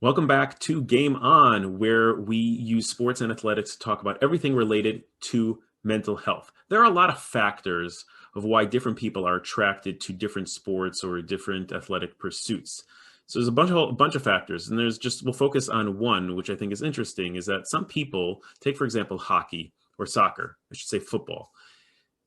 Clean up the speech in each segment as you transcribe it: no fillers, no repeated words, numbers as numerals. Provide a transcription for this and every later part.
Welcome back to Game On, where we use sports and athletics to talk about everything related to mental health. There are a lot of factors of why different people are attracted to different sports or different athletic pursuits. So there's a bunch of factors, and we'll focus on one, which I think is interesting, is that some people take, for example, hockey or soccer, I should say football.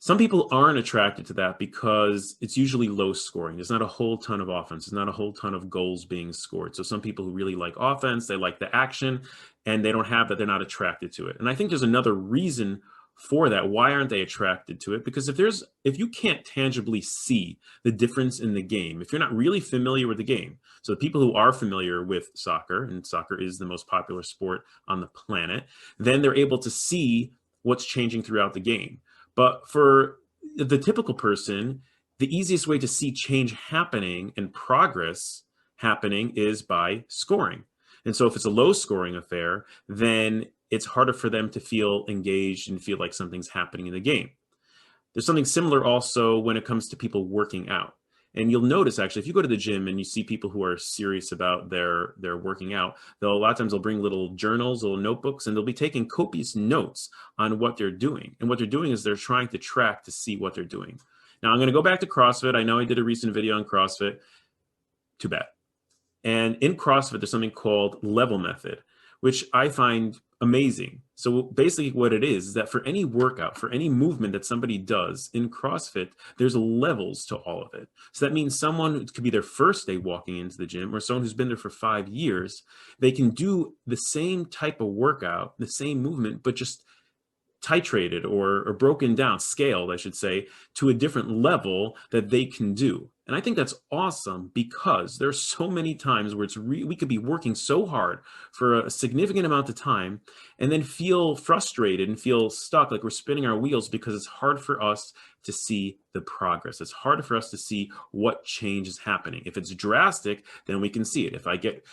Some people aren't attracted to that because it's usually low scoring. There's not a whole ton of offense. There's not a whole ton of goals being scored. So some people who really like offense, they like the action, and they don't have that, they're not attracted to it. And I think there's another reason for that. Why aren't they attracted to it? Because if you can't tangibly see the difference in the game, if you're not really familiar with the game, so the people who are familiar with soccer, and soccer is the most popular sport on the planet, then they're able to see what's changing throughout the game. But for the typical person, the easiest way to see change happening and progress happening is by scoring. And so if it's a low scoring affair, then it's harder for them to feel engaged and feel like something's happening in the game. There's something similar also when it comes to people working out. And you'll notice actually, if you go to the gym and you see people who are serious about their working out, they'll a lot of times they'll bring little journals, little notebooks, and they'll be taking copious notes on what they're doing. And what they're doing is they're trying to track to see what they're doing. Now I'm going to go back to CrossFit. I know I did a recent video on CrossFit. Too bad. And in CrossFit, there's something called level method, which I find amazing. So basically what it is that for any workout, for any movement that somebody does in CrossFit, there's levels to all of it. So that means someone, it could be their first day walking into the gym, or someone who's been there for 5 years, they can do the same type of workout, the same movement, but just titrated or broken down, scaled, I should say, to a different level that they can do. And I think that's awesome because there's so many times where we could be working so hard for a significant amount of time and then feel frustrated and feel stuck, like we're spinning our wheels because it's hard for us to see the progress. It's harder for us to see what change is happening. If it's drastic, then we can see it. If I get,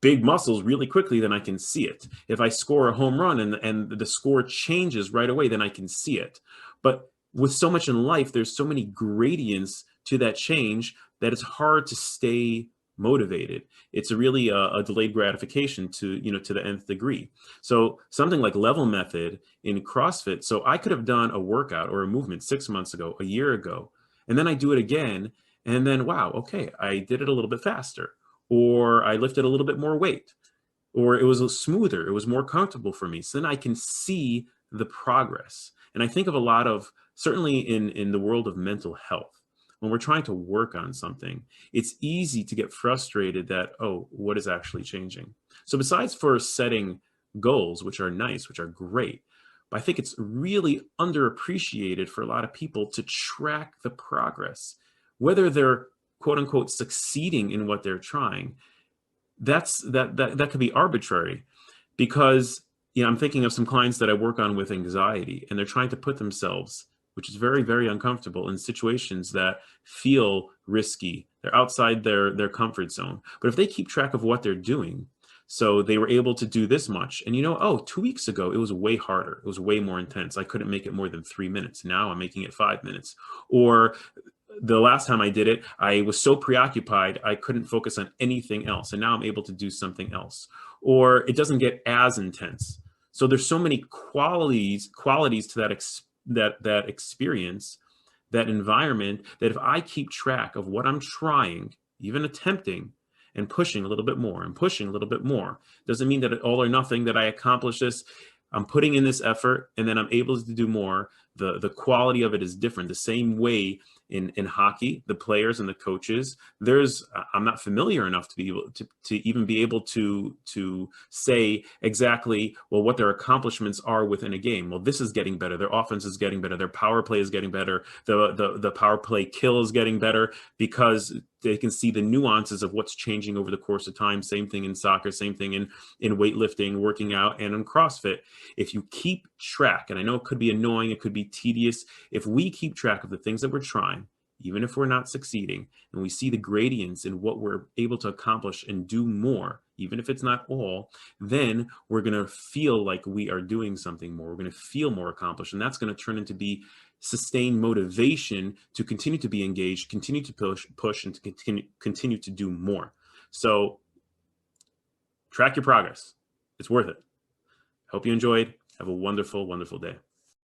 big muscles really quickly, then I can see it. If I score a home run and the score changes right away, then I can see it. But with so much in life, there's so many gradients to that change that it's hard to stay motivated. It's really a delayed gratification to the nth degree. So something like level method in CrossFit. So I could have done a workout or a movement 6 months ago, a year ago, and then I do it again. And then, wow, okay, I did it a little bit faster, or I lifted a little bit more weight, or it was smoother, it was more comfortable for me. So then I can see the progress. And I think of a lot of, certainly in the world of mental health, when we're trying to work on something, it's easy to get frustrated that, oh, what is actually changing? So besides for setting goals, which are nice, which are great, but I think it's really underappreciated for a lot of people to track the progress, whether they're quote unquote succeeding in what they're trying. That could be arbitrary because I'm thinking of some clients that I work on with anxiety, and they're trying to put themselves, which is very, very uncomfortable, in situations that feel risky. They're outside their comfort zone. But if they keep track of what they're doing, so they were able to do this much, and 2 weeks ago it was way harder, it was way more intense, I couldn't make it more than 3 minutes, now I'm making it 5 minutes. Or the last time I did it, I was so preoccupied, I couldn't focus on anything else. And now I'm able to do something else. Or it doesn't get as intense. So there's so many qualities to that experience, that environment, that if I keep track of what I'm trying, even attempting, and pushing a little bit more and pushing a little bit more, doesn't mean that all or nothing, that I accomplish this. I'm putting in this effort and then I'm able to do more. The quality of it is different. The same way in hockey, the players and the coaches, I'm not familiar enough to be able to even be able to say exactly, well, what their accomplishments are within a game. Well, this is getting better. Their offense is getting better. Their power play is getting better. The power play kill is getting better, because they can see the nuances of what's changing over the course of time. Same thing in soccer, same thing in weightlifting, working out, and in CrossFit. If you keep track, and I know it could be annoying, it could be tedious, if we keep track of the things that we're trying, even if we're not succeeding, and we see the gradients in what we're able to accomplish and do more, even if it's not all, then we're going to feel like we are doing something more. We're going to feel more accomplished, and that's going to turn into be sustained motivation to continue to be engaged, continue to push, and to continue to do more. So Track your progress. It's worth it. Hope you enjoyed. Have a wonderful, wonderful day.